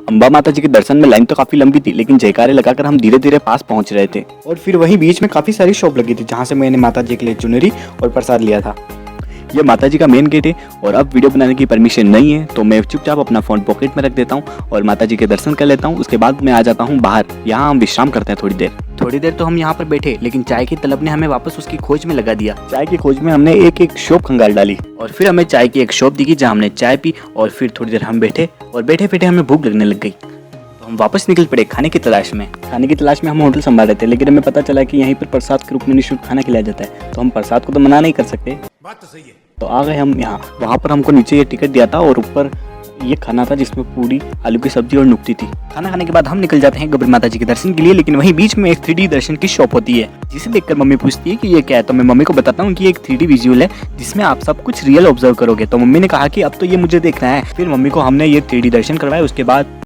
अम्बा माता जी के दर्शन में लाइन तो काफी लंबी थी, लेकिन जयकारे लगाकर हम धीरे धीरे पास पहुंच रहे थे। और फिर वहीं बीच में काफी सारी शॉप लगी थी, जहां से मैंने माता जी के लिए चुनरी और प्रसाद लिया था। ये माता जी का मेन गेट है और अब वीडियो बनाने की परमिशन नहीं है, तो मैं चुपचाप अपना फोन पॉकेट में रख देता हूँ और माता जी के दर्शन कर लेता हूँ। उसके बाद मैं आ जाता हूँ बाहर। यहाँ हम विश्राम करते हैं थोड़ी देर तो हम यहाँ पर बैठे, लेकिन चाय की तलब ने हमें वापस उसकी खोज में लगा दिया। चाय की खोज में हमने एक शॉप खंगाल डाली और फिर हमें चाय की एक शॉप दिखी, जहाँ हमने चाय पी और फिर थोड़ी देर हम बैठे और बैठे हमें भूख लगने लग गई। हम वापस निकल पड़े खाने की तलाश में। हम होटल संभाल रहे थे, लेकिन हमें पता चला कि यहीं पर प्रसाद के रूप में निःशुल्क खाना खिलाया जाता है, तो हम प्रसाद को तो मना नहीं कर सकते। बात तो सही है। तो आ गए हम यहाँ। वहाँ पर हमको नीचे ये टिकट दिया था और ऊपर ये खाना था, जिसमें पूरी, आलू की सब्जी और नुक्ती थी। खाना खाने के बाद हम निकल जाते हैं गब्बर माता जी के दर्शन के लिए, लेकिन वहीं बीच में एक 3D दर्शन की शॉप होती है, जिसे देखकर मम्मी पूछती है कि ये क्या है। तो मैं मम्मी को बताता हूँ कि एक 3D विजुअल है, जिसमें आप सब कुछ रियल ऑब्जर्व करोगे। तो मम्मी ने कहा कि अब तो ये मुझे देखना है। फिर मम्मी को हमने ये 3D दर्शन करवाया। उसके बाद